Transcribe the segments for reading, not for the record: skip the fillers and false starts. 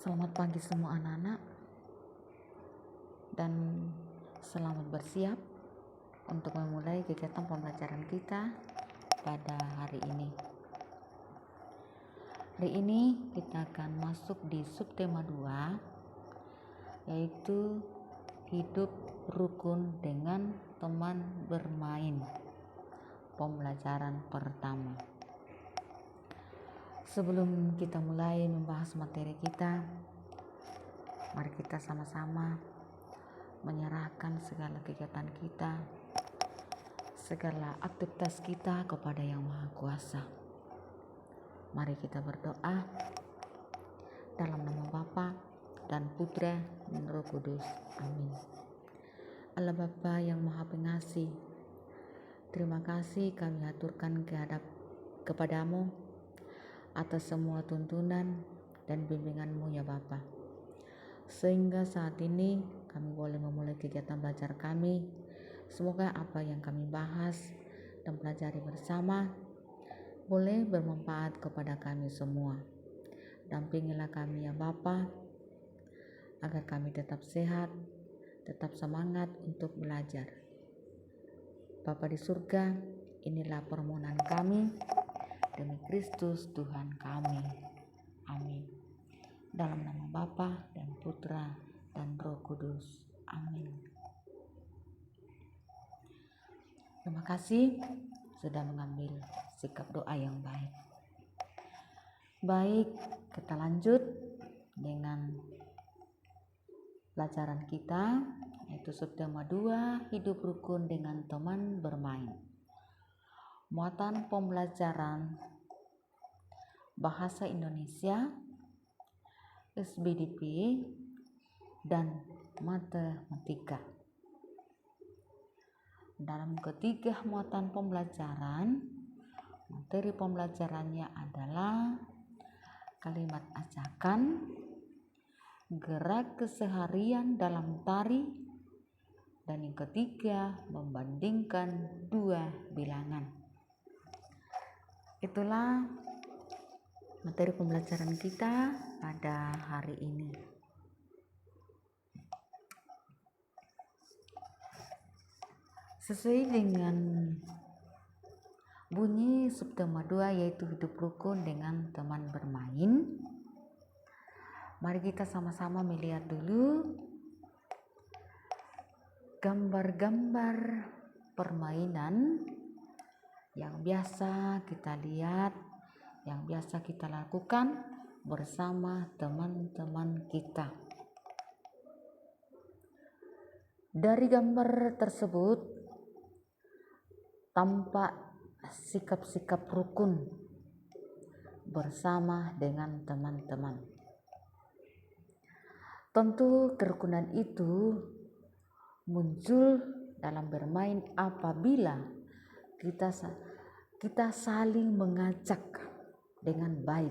Selamat pagi semua anak-anak dan selamat bersiap untuk memulai kegiatan pembelajaran kita pada hari ini. Hari ini kita akan masuk di subtema 2, yaitu hidup rukun dengan teman bermain. Pembelajaran pertama. Sebelum kita mulai membahas materi kita, mari kita sama-sama menyerahkan segala kegiatan kita, segala aktivitas kita kepada Yang Maha Kuasa. Mari kita berdoa dalam nama Bapa dan Putra dan Roh Kudus. Amin. Allah Bapa yang Maha Pengasih, terima kasih kami aturkan kepadamu atas semua tuntunan dan bimbingan-Mu ya Bapa. Sehingga saat ini kami boleh memulai kegiatan belajar kami. Semoga apa yang kami bahas dan pelajari bersama boleh bermanfaat kepada kami semua. Dampingilah kami ya Bapa, agar kami tetap sehat, tetap semangat untuk belajar. Bapa di surga, inilah permohonan kami demi Kristus Tuhan kami. Amin. Dalam nama Bapa dan Putra dan Roh Kudus. Amin. Terima kasih sudah mengambil sikap doa yang baik. Baik, kita lanjut dengan pelajaran kita, yaitu subtema 2, hidup rukun dengan teman bermain. Muatan pembelajaran Bahasa Indonesia, SBDP, dan Matematika. Dalam ketiga muatan pembelajaran, materi pembelajarannya adalah kalimat ajakan, gerak keseharian dalam tari, dan yang ketiga membandingkan dua bilangan. Itulah materi pembelajaran kita pada hari ini. Sesuai dengan bunyi subtema 2, yaitu hidup rukun dengan teman bermain. Mari kita sama-sama melihat dulu gambar-gambar permainan yang biasa kita lihat, yang biasa kita lakukan bersama teman-teman kita. Dari gambar tersebut tampak sikap-sikap rukun bersama dengan teman-teman. Tentu kerukunan itu muncul dalam bermain apabila kita saling mengajak dengan baik,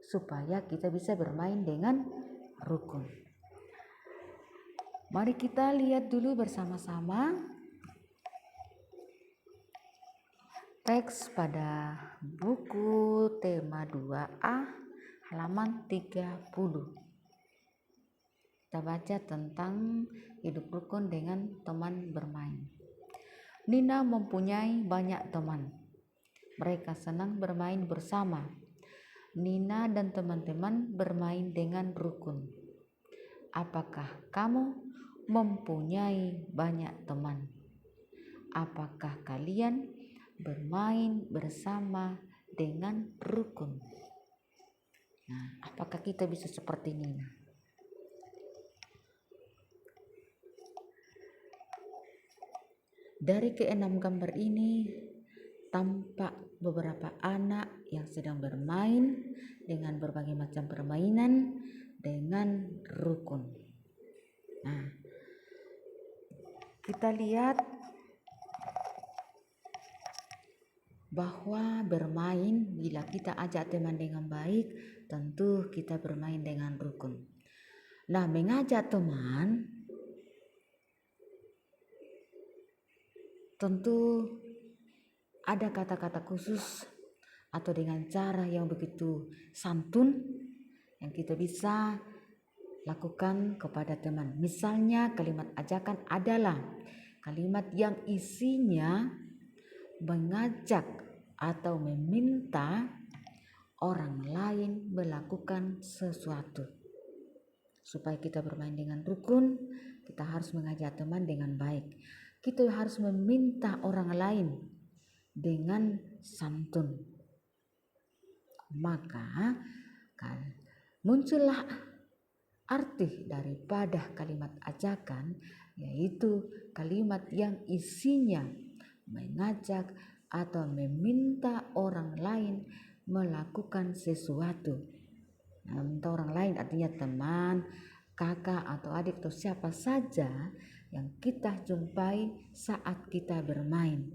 supaya kita bisa bermain dengan rukun. Mari kita lihat dulu bersama-sama teks pada buku tema 2A halaman 30. Kita baca tentang hidup rukun dengan teman bermain. Nina mempunyai banyak teman. Mereka senang bermain bersama. Nina dan teman-teman bermain dengan rukun. Apakah kamu mempunyai banyak teman? Apakah kalian bermain bersama dengan rukun? Nah, apakah kita bisa seperti Nina? Dari keenam gambar ini tampak beberapa anak yang sedang bermain dengan berbagai macam permainan dengan rukun. Nah, kita lihat bahwa bermain, bila kita ajak teman dengan baik, tentu kita bermain dengan rukun. Nah, mengajak teman tentu ada kata-kata khusus atau dengan cara yang begitu santun yang kita bisa lakukan kepada teman. Misalnya kalimat ajakan adalah kalimat yang isinya mengajak atau meminta orang lain melakukan sesuatu. Supaya kita bermain dengan rukun, kita harus mengajak teman dengan baik. Kita harus meminta orang lain dengan santun. Maka muncullah arti daripada kalimat ajakan, yaitu kalimat yang isinya mengajak atau meminta orang lain melakukan sesuatu. Meminta orang lain artinya teman, kakak atau adik atau siapa saja yang kita jumpai saat kita bermain.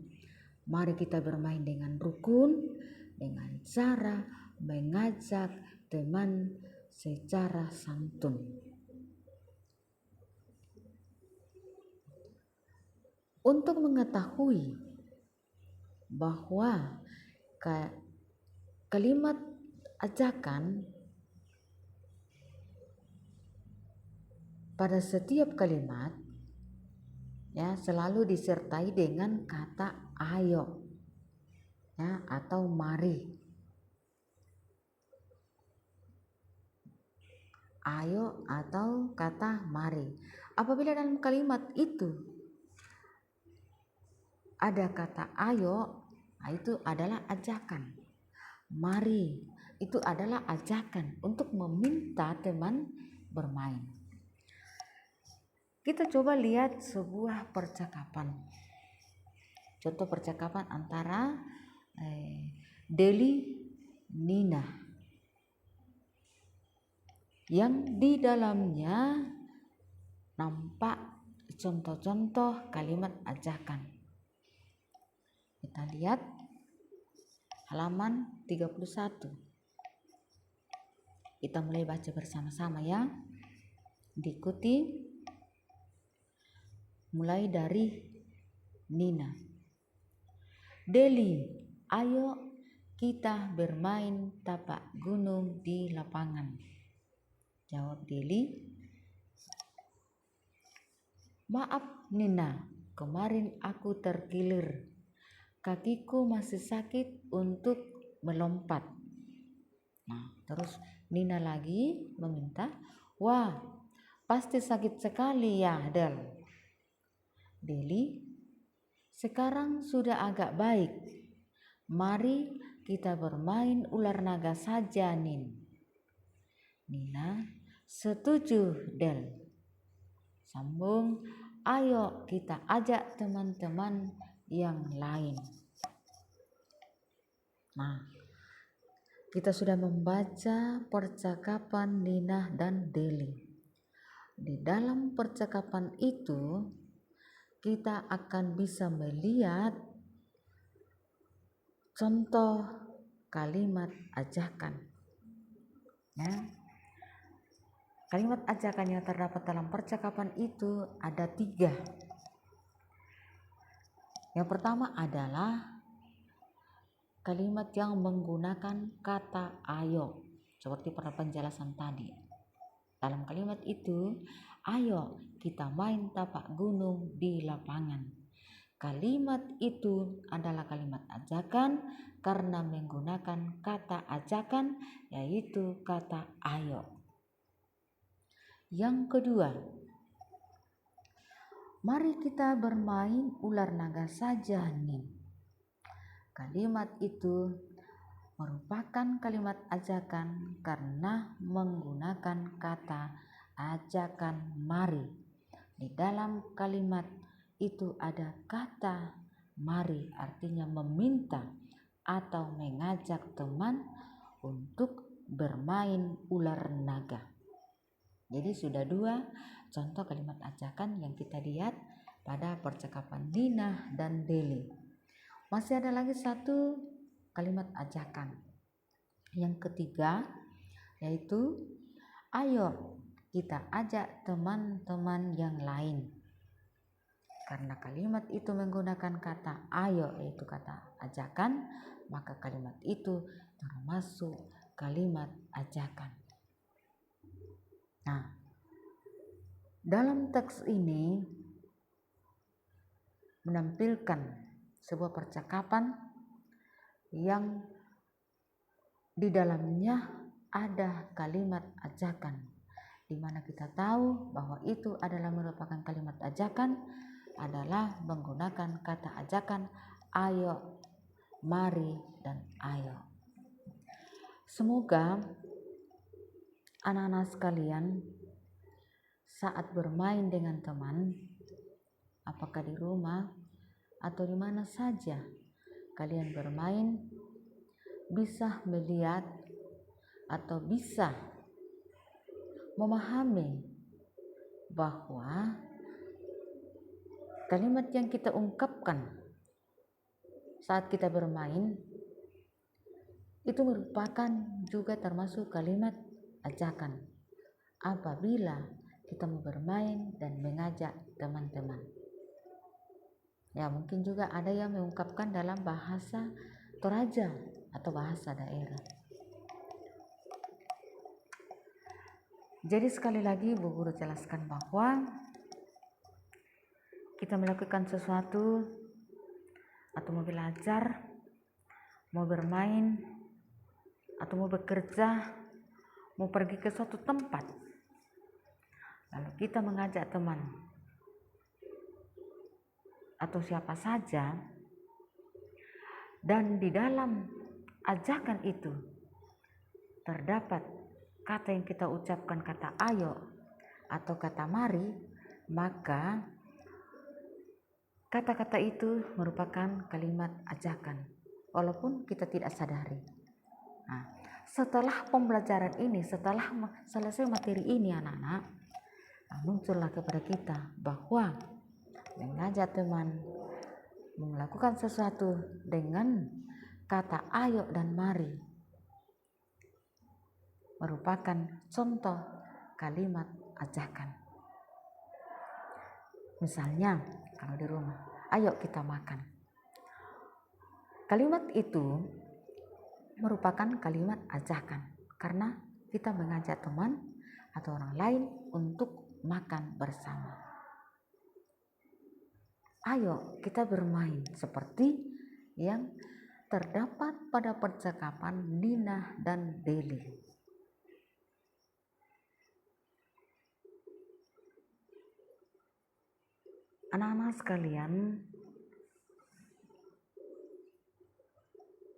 Mari kita bermain dengan rukun, dengan cara mengajak teman secara santun. Untuk mengetahui bahwa kalimat ajakan pada setiap kalimat ya selalu disertai dengan kata ayo ya atau mari. Ayo atau kata mari. Apabila dalam kalimat itu ada kata ayo, itu adalah ajakan. Mari itu adalah ajakan untuk meminta teman bermain. Kita coba lihat sebuah percakapan. Contoh percakapan antara Deli Nina, yang di dalamnya nampak contoh-contoh kalimat ajakan. Kita lihat halaman 31. Kita mulai baca bersama-sama ya. Diikuti mulai dari Nina. Deli, ayo kita bermain tapak gunung di lapangan. Jawab Deli, maaf Nina, kemarin aku terkilir. Kakiku masih sakit untuk melompat. Nah, terus Nina lagi meminta, wah, pasti sakit sekali ya, Del. Deli, sekarang sudah agak baik. Mari kita bermain ular naga saja, Nin. Nina, setuju, Del. Sambung, ayo kita ajak teman-teman yang lain. Nah, kita sudah membaca percakapan Nina dan Deli. Di dalam percakapan itu kita akan bisa melihat contoh kalimat ajakan. Ya. Kalimat ajakan yang terdapat dalam percakapan itu ada 3. Yang pertama adalah kalimat yang menggunakan kata ayo, seperti pada penjelasan tadi. Dalam kalimat itu, ayo kita main tapak gunung di lapangan. Kalimat itu adalah kalimat ajakan karena menggunakan kata ajakan, yaitu kata ayo. Yang kedua, mari kita bermain ular naga saja, Nin. Kalimat itu merupakan kalimat ajakan karena menggunakan kata ajakan mari. Di dalam kalimat itu ada kata mari, artinya meminta atau mengajak teman untuk bermain ular naga. Jadi sudah 2 contoh kalimat ajakan yang kita lihat pada percakapan Nina dan Deli. Masih ada lagi 1 kalimat ajakan. Yang ketiga yaitu ayo kita ajak teman-teman yang lain. Karena kalimat itu menggunakan kata ayo, yaitu kata ajakan, maka kalimat itu termasuk kalimat ajakan. Nah, dalam teks ini menampilkan sebuah percakapan yang di dalamnya ada kalimat ajakan, di mana kita tahu bahwa itu adalah merupakan kalimat ajakan adalah menggunakan kata ajakan ayo, mari, dan ayo. Semoga anak-anak sekalian saat bermain dengan teman, apakah di rumah atau di mana saja kalian bermain, bisa melihat atau bisa memahami bahwa kalimat yang kita ungkapkan saat kita bermain itu merupakan juga termasuk kalimat ajakan apabila kita mau bermain dan mengajak teman-teman. Ya, mungkin juga ada yang mengungkapkan dalam bahasa Toraja atau bahasa daerah. Jadi sekali lagi Bu Guru jelaskan bahwa kita melakukan sesuatu atau mau belajar, mau bermain, atau mau bekerja, mau pergi ke suatu tempat, lalu kita mengajak teman atau siapa saja, dan di dalam ajakan itu terdapat kata yang kita ucapkan, kata ayo atau kata mari, maka kata-kata itu merupakan kalimat ajakan walaupun kita tidak sadari. Nah, setelah pembelajaran ini, setelah selesai materi ini anak-anak, muncullah kepada kita bahwa mengajak teman, melakukan sesuatu dengan kata ayo dan mari merupakan contoh kalimat ajakan. Misalnya kalau di rumah, ayo kita makan. Kalimat itu merupakan kalimat ajakan karena kita mengajak teman atau orang lain untuk makan bersama. Ayo kita bermain, seperti yang terdapat pada percakapan Dina dan Deli. Anak-anak sekalian,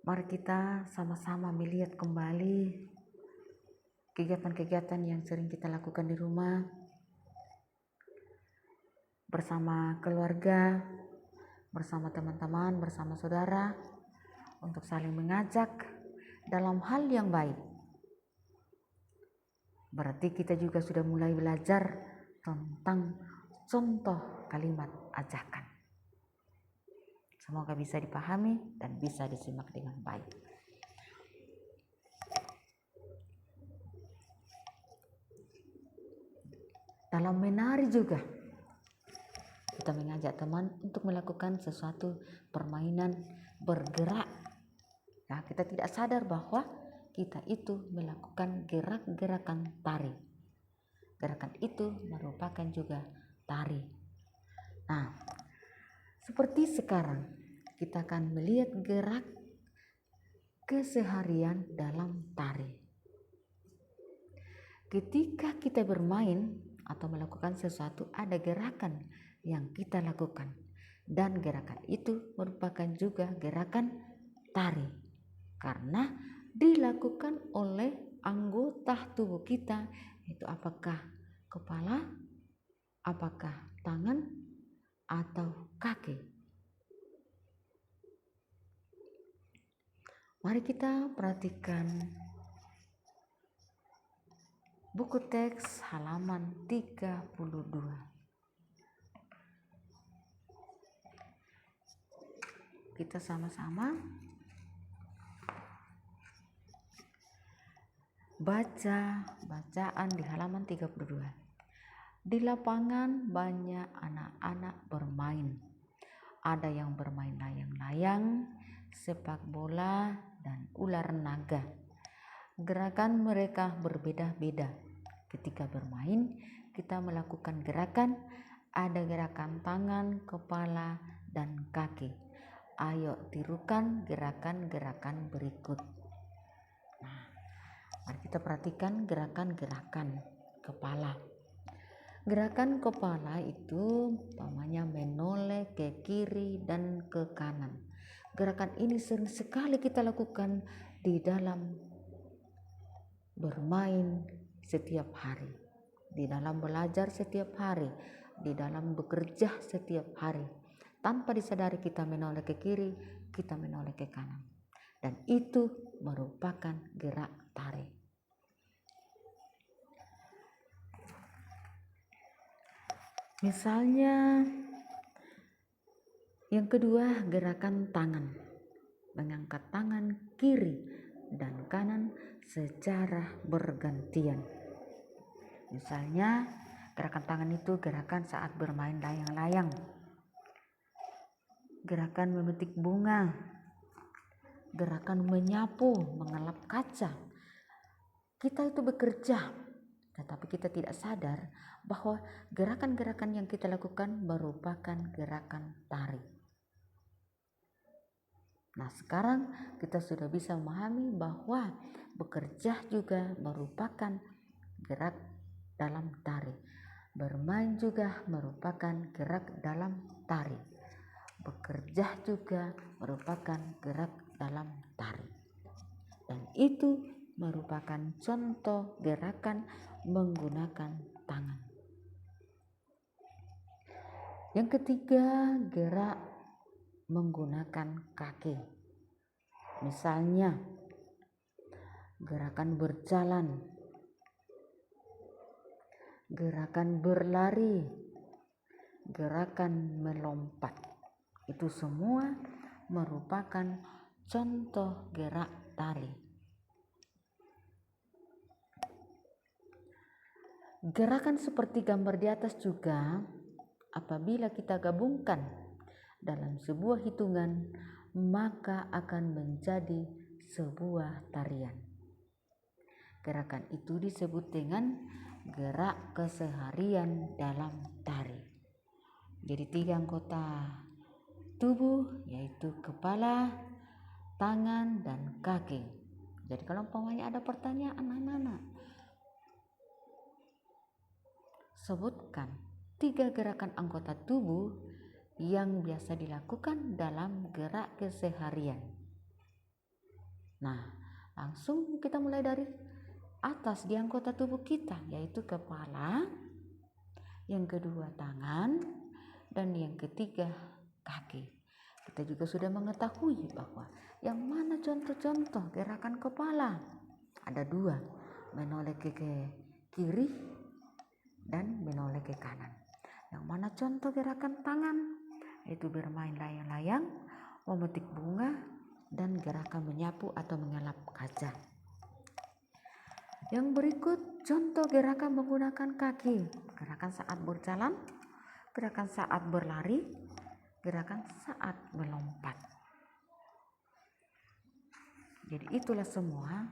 mari kita sama-sama melihat kembali kegiatan-kegiatan yang sering kita lakukan di rumah bersama keluarga, bersama teman-teman, bersama saudara, untuk saling mengajak dalam hal yang baik. Berarti kita juga sudah mulai belajar tentang contoh kalimat ajakan. Semoga bisa dipahami dan bisa disimak dengan baik. Dalam menari juga kita mengajak teman untuk melakukan sesuatu permainan bergerak. Nah, kita tidak sadar bahwa kita itu melakukan gerak-gerakan tari. Gerakan itu merupakan juga tari. Nah, seperti sekarang kita akan melihat gerak keseharian dalam tari. Ketika kita bermain atau melakukan sesuatu, ada gerakan yang kita lakukan, dan gerakan itu merupakan juga gerakan tari karena dilakukan oleh anggota tubuh kita, itu apakah kepala, apakah tangan, atau kaki. Mari kita perhatikan buku teks halaman 32. Kita sama-sama baca bacaan di halaman 32. Di lapangan banyak anak-anak bermain. Ada yang bermain layang-layang, sepak bola, dan ular naga. Gerakan mereka berbeda-beda. Ketika bermain, kita melakukan gerakan, ada gerakan tangan, kepala, dan kaki. Ayo tirukan gerakan-gerakan berikut. Nah, mari kita perhatikan gerakan-gerakan kepala. Gerakan kepala itu umpamanya menoleh ke kiri dan ke kanan. Gerakan ini sering sekali kita lakukan di dalam bermain setiap hari, di dalam belajar setiap hari, di dalam bekerja setiap hari. Tanpa disadari kita menoleh ke kiri, kita menoleh ke kanan. Dan itu merupakan gerak tarik. Misalnya yang kedua, gerakan tangan. Mengangkat tangan kiri dan kanan secara bergantian. Misalnya gerakan tangan itu gerakan saat bermain layang-layang, gerakan memetik bunga, gerakan menyapu, mengelap kaca. Kita itu bekerja, tetapi kita tidak sadar bahwa gerakan-gerakan yang kita lakukan merupakan gerakan tarik. Nah, sekarang kita sudah bisa memahami bahwa bekerja juga merupakan gerak dalam tarik. Bermain juga merupakan gerak dalam tarik. Bekerja juga merupakan gerak dalam tarik. Dan itu merupakan contoh gerakan menggunakan tangan. Yang ketiga, gerak menggunakan kaki. Misalnya gerakan berjalan, gerakan berlari, gerakan melompat. Itu semua merupakan contoh gerak tarik. Gerakan seperti gambar di atas juga apabila kita gabungkan dalam sebuah hitungan, maka akan menjadi sebuah tarian. Gerakan itu disebut dengan gerak keseharian dalam tari. Jadi 3 anggota tubuh, yaitu kepala, tangan, dan kaki. Jadi kalau umpamanya ada pertanyaan anak-anak, sebutkan 3 gerakan anggota tubuh yang biasa dilakukan dalam gerak keseharian. Nah, langsung kita mulai dari atas di anggota tubuh kita, yaitu kepala, yang kedua tangan, dan yang ketiga kaki. Kita juga sudah mengetahui bahwa yang mana contoh-contoh gerakan kepala. Ada 2, menoleh ke kiri dan menoleh ke kanan. Yang mana contoh gerakan tangan, yaitu bermain layang-layang, memetik bunga, dan gerakan menyapu atau mengelap kaca. Yang berikut contoh gerakan menggunakan kaki. Gerakan saat berjalan, gerakan saat berlari, gerakan saat melompat. Jadi itulah semua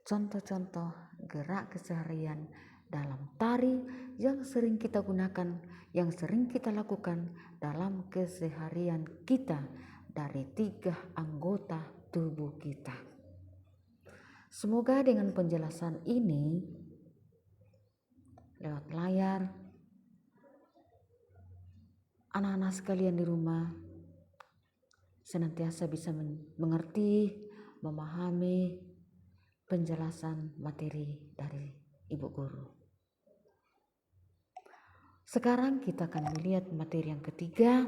contoh-contoh gerak keseharian dalam tari yang sering kita gunakan, yang sering kita lakukan dalam keseharian kita dari 3 anggota tubuh kita. Semoga dengan penjelasan ini lewat layar, anak-anak sekalian di rumah senantiasa bisa mengerti, memahami penjelasan materi dari Ibu Guru. Sekarang kita akan melihat materi yang ketiga.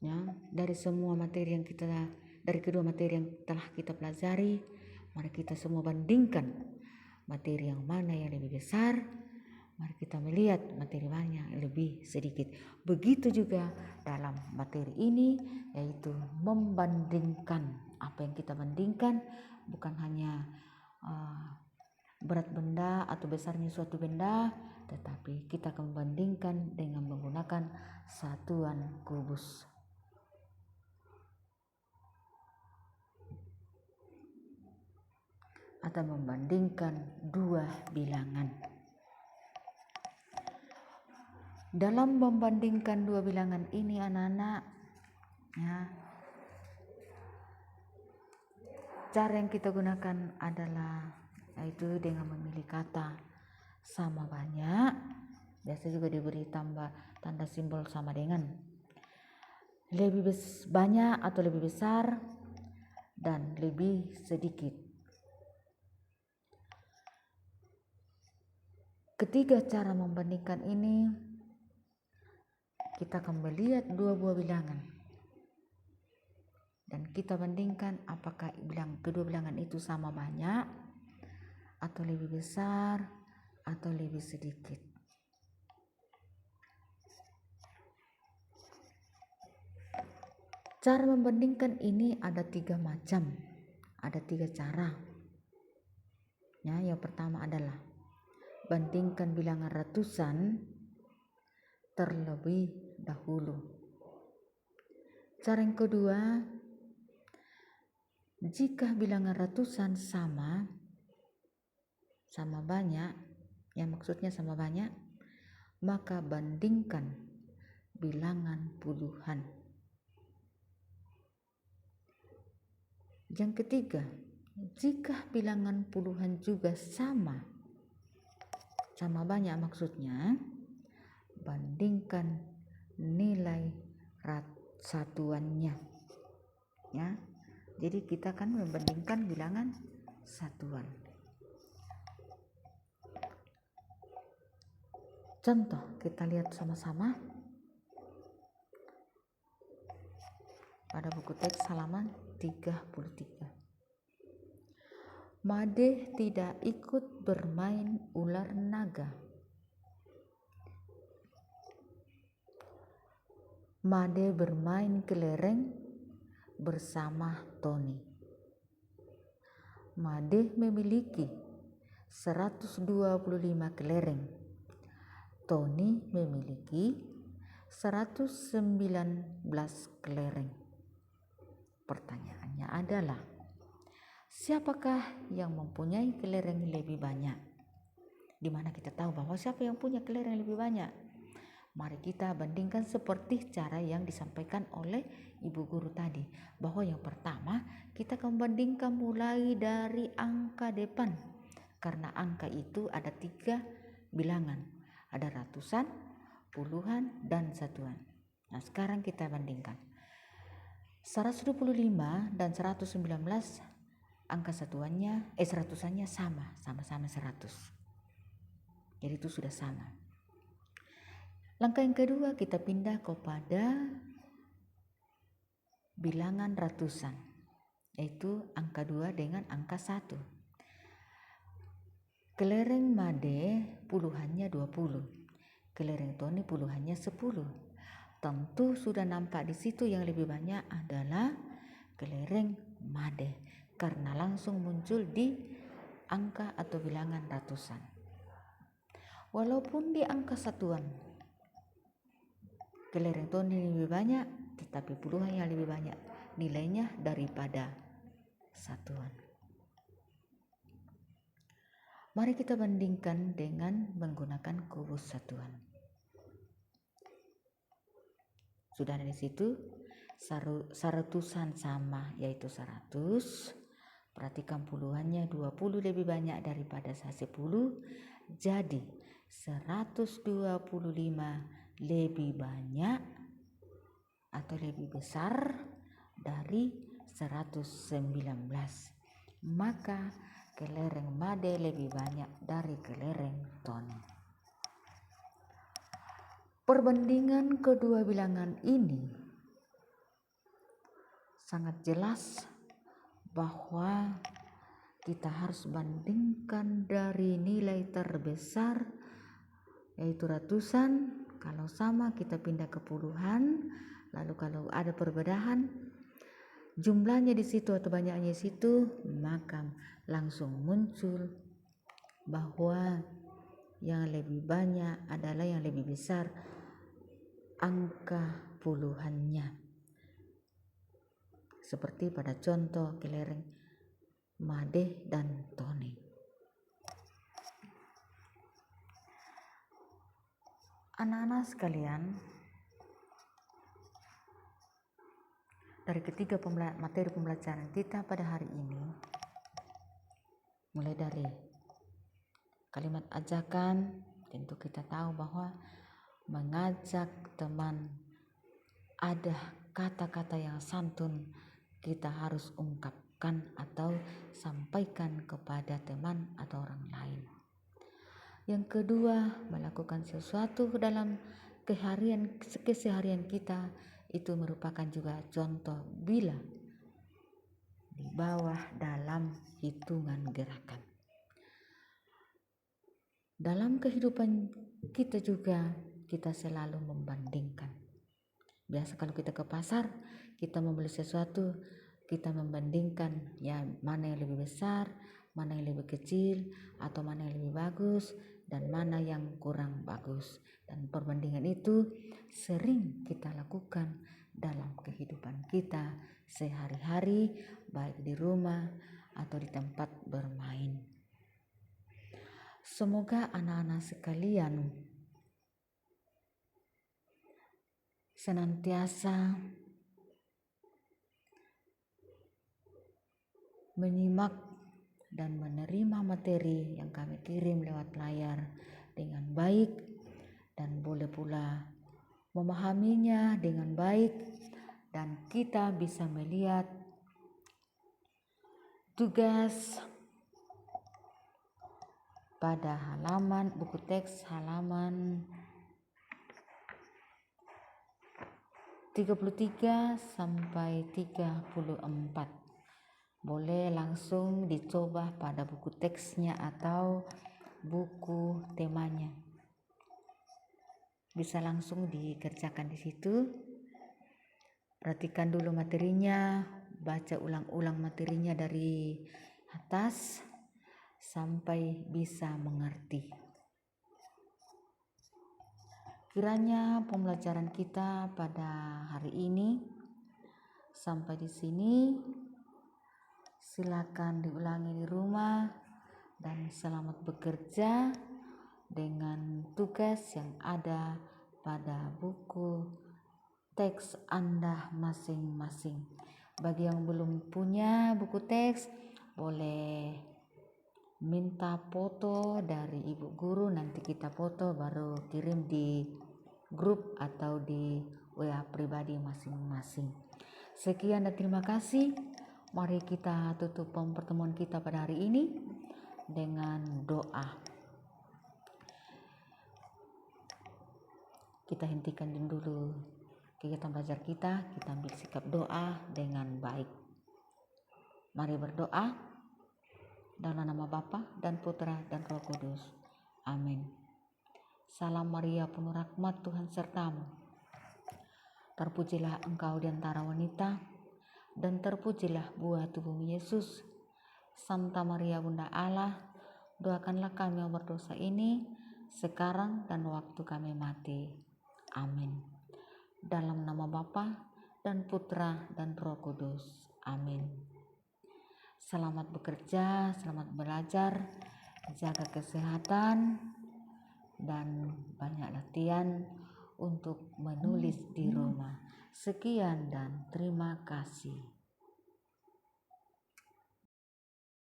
Ya, dari semua materi yang dari kedua materi yang telah kita pelajari, mari kita semua bandingkan materi yang mana yang lebih besar. Mari kita melihat materi mana yang lebih sedikit. Begitu juga dalam materi ini, yaitu membandingkan. Apa yang kita bandingkan bukan hanya berat benda atau besarnya suatu benda, tetapi kita akan membandingkan dengan menggunakan satuan kubus. atau membandingkan dua bilangan. Dalam membandingkan dua bilangan ini anak-anak, ya, cara yang kita gunakan adalah yaitu dengan memilih kata sama banyak, biasa juga diberi tambah tanda simbol sama dengan, lebih banyak atau lebih besar, dan lebih sedikit. Ketiga cara membandingkan ini, kita akan melihat dua buah bilangan dan kita bandingkan apakah kedua bilangan itu sama banyak atau lebih besar atau lebih sedikit. Cara membandingkan ini ada 3 macam, ada 3 cara. Ya, yang pertama adalah bandingkan bilangan ratusan terlebih dahulu. Cara yang kedua, jika bilangan ratusan sama banyak, yang maksudnya sama banyak, maka bandingkan bilangan puluhan. Yang ketiga, jika bilangan puluhan juga sama banyak maksudnya, bandingkan nilai satuannya. Ya, jadi kita akan membandingkan bilangan satuan. Contoh kita lihat sama-sama pada buku teks halaman 33. Made tidak ikut bermain ular naga. Made bermain kelereng bersama Tony. Made memiliki 125 kelereng. Tony memiliki 119 kelereng. Pertanyaannya adalah, siapakah yang mempunyai kelereng lebih banyak? Di mana kita tahu bahwa siapa yang punya kelereng lebih banyak? Mari kita bandingkan seperti cara yang disampaikan oleh Ibu Guru tadi. Bahwa yang pertama kita akan membandingkan mulai dari angka depan. Karena angka itu ada 3 bilangan. Ada ratusan, puluhan, dan satuan. Nah, sekarang kita bandingkan. 125 dan 119 angka seratusannya sama-sama 100. Jadi itu sudah sama. Langkah yang kedua kita pindah kepada bilangan ratusan, yaitu angka 2 dengan angka 1. Kelereng Made puluhannya 20, kelereng Tony puluhannya 10. Tentu sudah nampak di situ yang lebih banyak adalah kelereng Made karena langsung muncul di angka atau bilangan ratusan. Walaupun di angka satuan kelereng Tony lebih banyak, tetapi puluhan yang lebih banyak nilainya daripada satuan. Mari kita bandingkan dengan menggunakan kubus satuan. Sudah ada di situ seratusan sama yaitu 100. Perhatikan puluhannya 20 lebih banyak daripada 10. Jadi 125 lebih banyak atau lebih besar dari 119. Maka kelereng Made lebih banyak dari kelereng Tony. Perbandingan kedua bilangan ini sangat jelas bahwa kita harus bandingkan dari nilai terbesar yaitu ratusan. Kalau sama kita pindah ke puluhan. Lalu kalau ada perbedaan jumlahnya di situ atau banyaknya di situ, maka langsung muncul bahwa yang lebih banyak adalah yang lebih besar angka puluhannya. Seperti pada contoh kelereng Made, dan Tony. Anak-anak sekalian, dari ketiga materi pembelajaran kita pada hari ini, mulai dari kalimat ajakan, tentu kita tahu bahwa mengajak teman, ada kata-kata yang santun kita harus ungkapkan atau sampaikan kepada teman atau orang lain. Yang kedua, melakukan sesuatu dalam keseharian kita itu merupakan juga contoh bila di bawah dalam hitungan gerakan. Dalam kehidupan kita juga kita selalu membandingkan. Biasa kalau kita ke pasar, kita membeli sesuatu, kita membandingkan ya mana yang lebih besar, mana yang lebih kecil, atau mana yang lebih bagus, dan mana yang kurang bagus. Dan perbandingan itu sering kita lakukan dalam kehidupan kita sehari-hari, baik di rumah atau di tempat bermain. Semoga anak-anak sekalian senantiasa menyimak dan menerima materi yang kami kirim lewat layar dengan baik, dan boleh pula memahaminya dengan baik, dan kita bisa melihat tugas pada halaman buku teks halaman 33 sampai 34. Boleh langsung dicoba pada buku teksnya atau buku temanya. Bisa langsung dikerjakan di situ. Perhatikan dulu materinya, baca ulang-ulang materinya dari atas sampai bisa mengerti. Kiranya pembelajaran kita pada hari ini sampai di sini. Silakan diulangi di rumah dan selamat bekerja dengan tugas yang ada pada buku teks Anda masing-masing. Bagi yang belum punya buku teks, boleh minta foto dari ibu guru, nanti kita foto baru kirim di grup atau di WA pribadi masing-masing. Sekian dan terima kasih. Mari kita tutup pertemuan kita pada hari ini dengan doa. Kita hentikan dulu kegiatan belajar kita ambil sikap doa dengan baik. Mari berdoa dalam nama Bapa dan Putra dan Roh Kudus. Amin. Salam Maria penuh rahmat, Tuhan sertamu. Terpujilah engkau di antara wanita, dan terpujilah buah tubuhmu Yesus. Santa Maria Bunda Allah, doakanlah kami yang berdosa ini sekarang dan waktu kami mati. Amin. Dalam nama Bapa dan Putra dan Roh Kudus. Amin. Selamat bekerja, selamat belajar, jaga kesehatan, dan banyak latihan untuk menulis di rumah. Sekian dan terima kasih.